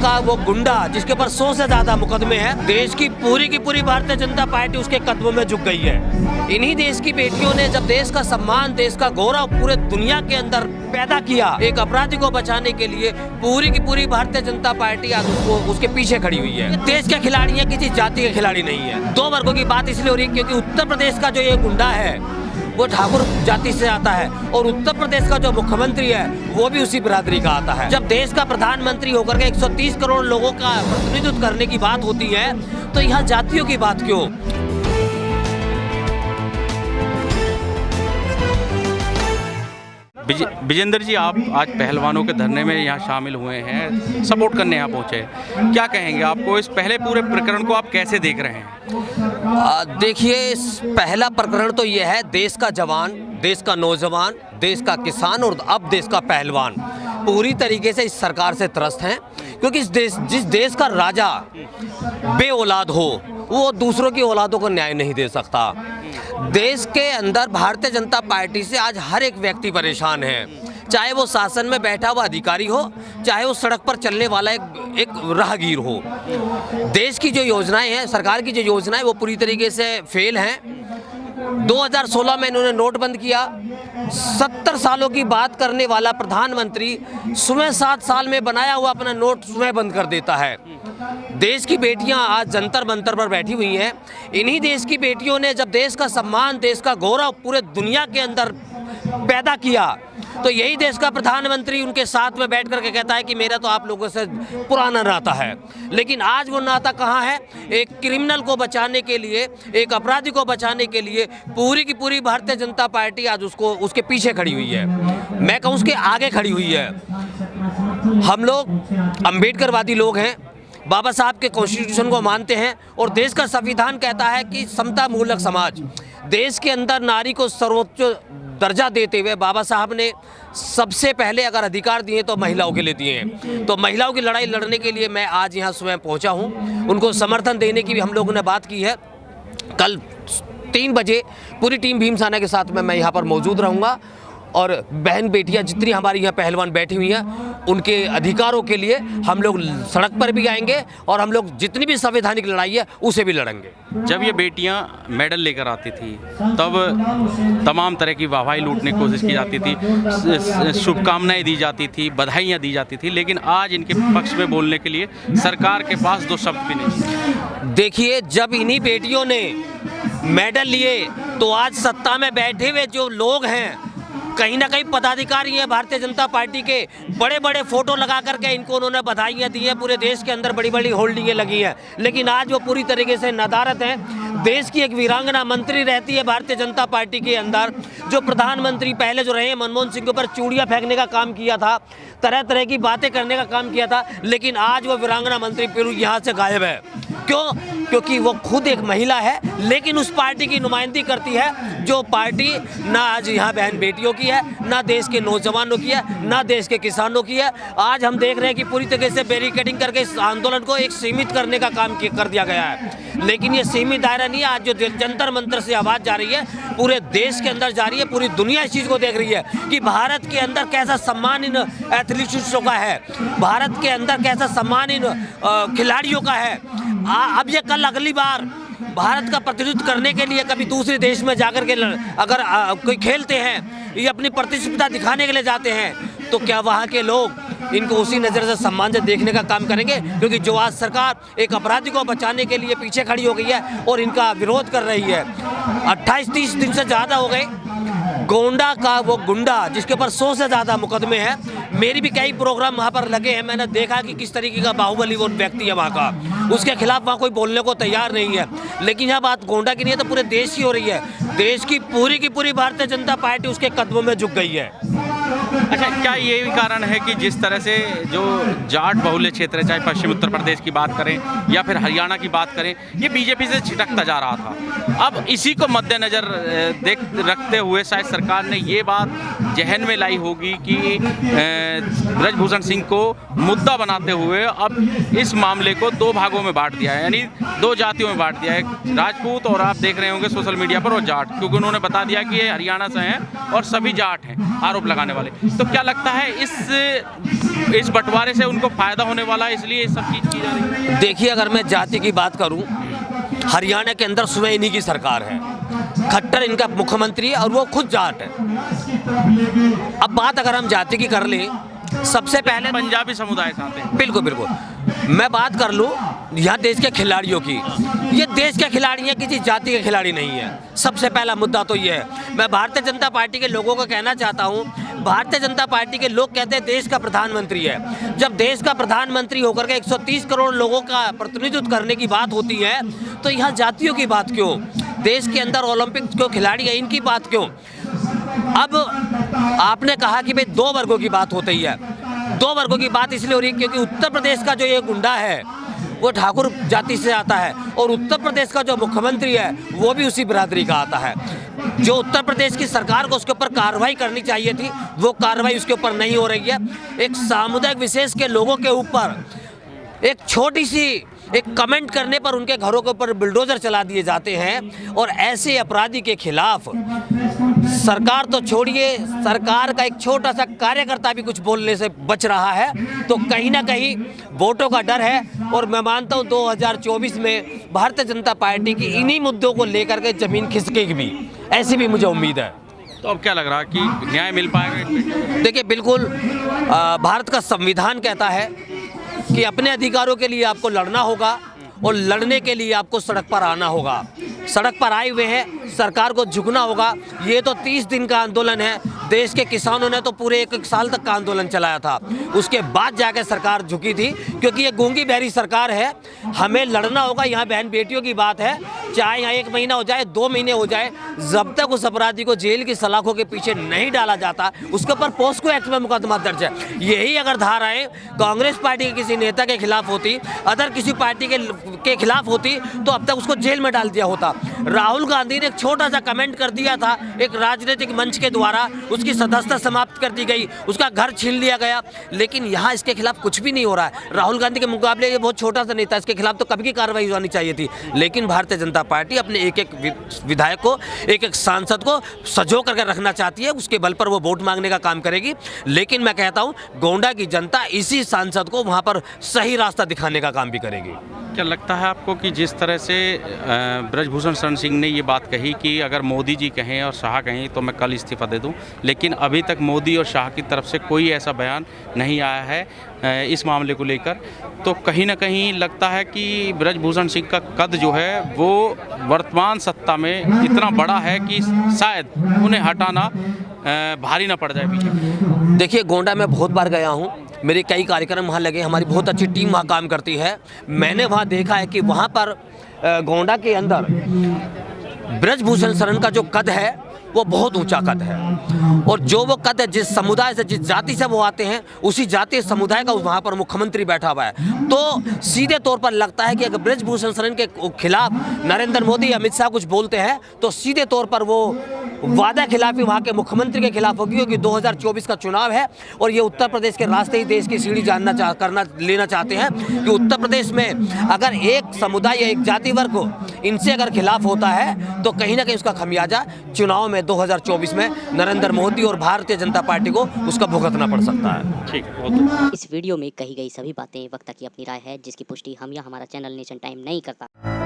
का वो गुंडा जिसके ऊपर 100 से ज्यादा मुकदमे हैं, देश की पूरी भारतीय जनता पार्टी उसके कदमों में झुक गई है। इन्हीं देश की बेटियों ने जब देश का सम्मान, देश का गौरव पूरे दुनिया के अंदर पैदा किया, एक अपराधी को बचाने के लिए पूरी भारतीय जनता पार्टी आज उसके पीछे खड़ी हुई है। देश के खिलाड़ी है, किसी जाति के खिलाड़ी नहीं है। दो वर्गों की बात इसलिए हो रही है क्योंकि उत्तर प्रदेश का जो ये गुंडा है वो ठाकुर जाति से आता है और उत्तर प्रदेश का जो मुख्यमंत्री है वो भी उसी बिरादरी का आता है। जब देश का प्रधानमंत्री होकर के 130 करोड़ लोगों का प्रतिनिधित्व करने की बात होती है तो यहाँ जातियों की बात क्यों? विजेंद्र जी, आप आज पहलवानों के धरने में यहाँ शामिल हुए हैं, सपोर्ट करने यहाँ पहुँचे, क्या कहेंगे? आपको इस पहले पूरे प्रकरण को आप कैसे देख रहे हैं? देखिए, पहला प्रकरण तो यह है, देश का जवान, देश का नौजवान, देश का किसान और अब देश का पहलवान पूरी तरीके से इस सरकार से त्रस्त हैं क्योंकि जिस देश का राजा बे औलाद हो वो दूसरों की औलादों को न्याय नहीं दे सकता। देश के अंदर भारतीय जनता पार्टी से आज हर एक व्यक्ति परेशान है, चाहे वो शासन में बैठा हुआ अधिकारी हो, चाहे वो सड़क पर चलने वाला एक राहगीर हो। देश की जो योजनाएं हैं, सरकार की जो योजनाएं वो पूरी तरीके से फेल हैं। 2016 में इन्होंने नोट बंद किया। 70 सालों की बात करने वाला प्रधानमंत्री सुबह 7 साल में बनाया हुआ अपना नोट सुबह बंद कर देता है। देश की बेटियां आज जंतर मंतर पर बैठी हुई हैं। इन्हीं देश की बेटियों ने जब देश का सम्मान, देश का गौरव पूरे दुनिया के अंदर पैदा किया तो यही देश का प्रधानमंत्री उनके साथ में बैठ करके कहता है कि मेरा तो आप लोगों से पुराना नाता है। लेकिन आज वो नाता कहाँ है? एक क्रिमिनल को बचाने के लिए, एक अपराधी को बचाने के लिए पूरी की पूरी भारतीय जनता पार्टी आज उसके पीछे खड़ी हुई है। मैं कहूँ उसके आगे खड़ी हुई है। हम लोग अम्बेडकरवादी लोग हैं, बाबा साहब के कॉन्स्टिट्यूशन को मानते हैं और देश का संविधान कहता है कि समता मूलक समाज, देश के अंदर नारी को सर्वोच्च दर्जा देते हुए बाबा साहब ने सबसे पहले अगर अधिकार दिए तो महिलाओं के लिए दिए हैं। तो महिलाओं की लड़ाई लड़ने के लिए मैं आज यहाँ स्वयं पहुँचा हूँ। उनको समर्थन देने की भी हम लोगों ने बात की है। कल 3 बजे पूरी टीम भीमसाना के साथ में मैं यहाँ पर मौजूद रहूँगा और बहन बेटियां जितनी हमारी यहाँ पहलवान बैठी हुई हैं उनके अधिकारों के लिए हम लोग सड़क पर भी आएंगे और हम लोग जितनी भी संवैधानिक लड़ाई है उसे भी लड़ेंगे। जब ये बेटियां मेडल लेकर आती थी तब तमाम तरह की वाहवाही लूटने की कोशिश की जाती थी, शुभकामनाएं दी जाती थी, बधाइयाँ दी जाती थी, लेकिन आज इनके पक्ष में बोलने के लिए सरकार के पास 2 शब्द भी नहीं। देखिए, जब इन्हीं बेटियों ने मेडल लिए तो आज सत्ता में बैठे हुए जो लोग हैं कहीं ना कहीं पदाधिकारी हैं भारतीय जनता पार्टी के, बड़े बड़े फोटो लगा करके इनको उन्होंने बधाइयाँ दी हैं। पूरे देश के अंदर बड़ी बड़ी होल्डिंगें लगी हैं, लेकिन आज वो पूरी तरीके से नदारत हैं। देश की एक वीरांगना मंत्री रहती है भारतीय जनता पार्टी के अंदर, जो प्रधानमंत्री पहले जो रहे मनमोहन सिंह के ऊपर चूड़ियाँ फेंकने का काम किया था, तरह तरह की बातें करने का काम किया था, लेकिन आज वो वीरांगना मंत्री फिर यहाँ से गायब है। क्यों? क्योंकि वो खुद एक महिला है लेकिन उस पार्टी की नुमाइंदगी करती है जो पार्टी ना आज यहाँ बहन बेटियों की है, ना देश के नौजवानों की है, ना देश के किसानों की है। आज हम देख रहे हैं कि पूरी तरीके से बैरिकेडिंग करके इस आंदोलन को एक सीमित करने का काम कर दिया गया है, लेकिन ये सीमित दायरा नहीं है। आज जो जंतर मंतर से आवाज़ जा रही है पूरे देश के अंदर जा रही है, पूरी दुनिया इस चीज़ को देख रही है कि भारत के अंदर कैसा सम्मान इन एथलीट्स का है, भारत के अंदर कैसा सम्मान इन खिलाड़ियों का है। अब ये कल अगली बार भारत का प्रतिनिधित्व करने के लिए कभी दूसरे देश में जाकर के अगर कोई खेलते हैं, ये अपनी प्रतिष्ठिता दिखाने के लिए जाते हैं, तो क्या वहाँ के लोग इनको उसी नज़र से सम्मान से देखने का काम करेंगे? क्योंकि जो आज सरकार एक अपराधी को बचाने के लिए पीछे खड़ी हो गई है और इनका विरोध कर रही है। 28-30 दिन से ज़्यादा हो गए। गोंडा का वो गुंडा जिसके ऊपर 100 से ज़्यादा मुकदमे हैं, मेरी भी कई प्रोग्राम वहाँ पर लगे हैं, मैंने देखा कि किस तरीके का बाहुबली वो व्यक्ति है वहाँ का, उसके खिलाफ वहाँ कोई बोलने को तैयार नहीं है। लेकिन यहाँ बात गोंडा की नहीं है तो पूरे देश की हो रही है। देश की पूरी भारतीय जनता पार्टी उसके कदमों में झुक गई है। अच्छा, क्या ये भी कारण है कि जिस तरह से जो जाट बहुल्य क्षेत्र है, चाहे पश्चिम उत्तर प्रदेश की बात करें या फिर हरियाणा की बात करें, ये बीजेपी से छिटकता जा रहा था। अब इसी को मद्देनजर रखते हुए शायद सरकार ने ये बात जहन में लाई होगी कि ब्रजभूषण सिंह को मुद्दा बनाते हुए अब इस मामले को 2 भागों में बांट दिया है, यानी 2 जातियों में बांट दिया है, राजपूत और आप देख रहे होंगे सोशल मीडिया पर, और जाट, क्योंकि उन्होंने बता दिया कि ये हरियाणा से हैं और सभी जाट हैं आरोप लगाने वाले। तो क्या लगता है इस इस बंटवारे से उनको फायदा होने वाला है, इसलिए ये सब चीज़ की जा रही है। देखिए, अगर मैं जाति की बात करूं, हरियाणा के अंदर स्वयं इन्हीं की सरकार है, खट्टर इनका मुख्यमंत्री है और वो खुद जाट है। अब बात अगर हम जाति की कर लें, सबसे पहले पंजाबी समुदाय साथ हैं। बिल्कुल बिल्कुल, मैं बात कर लूँ यहाँ देश के खिलाड़ियों की। ये देश के खिलाड़ी हैं, किसी जाति के खिलाड़ी नहीं है। सबसे पहला मुद्दा तो ये है। मैं भारतीय जनता पार्टी के लोगों को कहना चाहता हूँ, भारतीय जनता पार्टी के लोग कहते हैं देश का प्रधानमंत्री है। जब देश का प्रधानमंत्री होकर के 130 करोड़ लोगों का प्रतिनिधित्व करने की बात होती है, तो यहाँ जातियों की बात क्यों? देश के अंदर ओलंपिक जो खिलाड़ी हैं, इनकी बात क्यों? अब आपने कहा कि भाई 2 वर्गों की बात होती है। 2 वर्गों की बात इसलिए हो रही है क्योंकि उत्तर प्रदेश का जो ये गुंडा है वो ठाकुर जाति से आता है और उत्तर प्रदेश का जो मुख्यमंत्री है वो भी उसी बिरादरी का आता है। जो उत्तर प्रदेश की सरकार को उसके ऊपर कार्रवाई करनी चाहिए थी, वो कार्रवाई उसके ऊपर नहीं हो रही है। एक सामुदायिक विशेष के लोगों के ऊपर एक छोटी सी एक कमेंट करने पर उनके घरों के ऊपर बुलडोजर चला दिए जाते हैं और ऐसे अपराधी के खिलाफ सरकार तो छोड़िए, सरकार का एक छोटा सा कार्यकर्ता भी कुछ बोलने से बच रहा है। तो कहीं ना कहीं वोटों का डर है और मैं मानता हूं 2024 में भारतीय जनता पार्टी की इन्हीं मुद्दों को लेकर के जमीन खिसकेगी भी, ऐसी भी मुझे उम्मीद है। तो अब क्या लग रहा है कि न्याय मिल पाएगा? देखिए, बिल्कुल भारत का संविधान कहता है कि अपने अधिकारों के लिए आपको लड़ना होगा और लड़ने के लिए आपको सड़क पर आना होगा। सड़क पर आए हुए हैं, सरकार को झुकना होगा। ये तो 30 दिन का आंदोलन है। देश के किसानों ने तो पूरे 1 साल तक का आंदोलन चलाया था, उसके बाद जाके सरकार झुकी थी, क्योंकि ये गूंगी बहरी सरकार है। हमें लड़ना होगा। यहाँ बहन बेटियों की बात है, चाहे यहाँ 1 महीना हो जाए, 2 महीने हो जाए, जब तक उस अपराधी को जेल की सलाखों के पीछे नहीं डाला जाता, उसके ऊपर पोस्को एक्ट में मुकदमा दर्ज है। यही अगर धाराएं कांग्रेस पार्टी के किसी नेता के खिलाफ होती, अदर किसी पार्टी के खिलाफ होती, तो अब तक उसको जेल में डाल दिया होता। राहुल गांधी ने एक छोटा सा कमेंट कर दिया था एक राजनीतिक मंच के द्वारा, उसकी सदस्यता समाप्त कर दी गई, उसका घर छीन लिया गया, लेकिन यहाँ इसके खिलाफ कुछ भी नहीं हो रहा है। राहुल गांधी के मुकाबले ये बहुत छोटा सा नेता, इसके खिलाफ तो कभी की कार्रवाई होनी चाहिए थी। लेकिन भारतीय जनता पार्टी अपने एक विधायक को, एक सांसद को सजो करके रखना चाहती है, उसके बल पर वो वोट मांगने का काम करेगी। लेकिन मैं कहता हूँ गोंडा की जनता इसी सांसद को वहाँ पर सही रास्ता दिखाने का काम भी करेगी। क्या लगता है आपको कि जिस तरह से ब्रजभूषण शरण सिंह ने ये बात कही कि अगर मोदी जी कहें और शाह कहें तो मैं कल इस्तीफा दे दूं, लेकिन अभी तक मोदी और शाह की तरफ से कोई ऐसा बयान नहीं आया है इस मामले को लेकर, तो कहीं ना कहीं लगता है कि ब्रजभूषण सिंह का कद जो है वो वर्तमान सत्ता में इतना बड़ा है कि शायद उन्हें हटाना भारी ना पड़ जाए बीजेपी। देखिए, गोंडा में बहुत बार गया हूँ, मेरे कई कार्यक्रम वहाँ लगे, हमारी बहुत अच्छी टीम वहाँ काम करती है। मैंने वहाँ देखा है कि वहाँ पर गोंडा के अंदर ब्रजभूषण शरण का जो कद है वो बहुत ऊंचा कद है, और जो वो कद है जिस समुदाय से, जिस जाति से वो आते हैं, उसी जातीय समुदाय का वहाँ पर मुख्यमंत्री बैठा हुआ है। तो सीधे तौर पर लगता है कि अगर ब्रजभूषण शरण के खिलाफ नरेंद्र मोदी, अमित शाह कुछ बोलते हैं तो सीधे तौर पर वो वादा खिलाफी वहाँ के मुख्यमंत्री के खिलाफ होगी, क्योंकि 2024 का चुनाव है और ये उत्तर प्रदेश के रास्ते ही देश की सीढ़ी लेना चाहते हैं कि उत्तर प्रदेश में अगर एक समुदाय या एक जाति वर्ग को इनसे अगर खिलाफ होता है तो कहीं ना कहीं उसका खमियाजा चुनाव में 2024 में नरेंद्र मोदी और भारतीय जनता पार्टी को उसका भुगतना पड़ सकता है। ठीक। इस वीडियो में कही गई सभी बातें वक्ता की अपनी राय है, जिसकी पुष्टि हम या हमारा चैनल नेशन टाइम नहीं करता।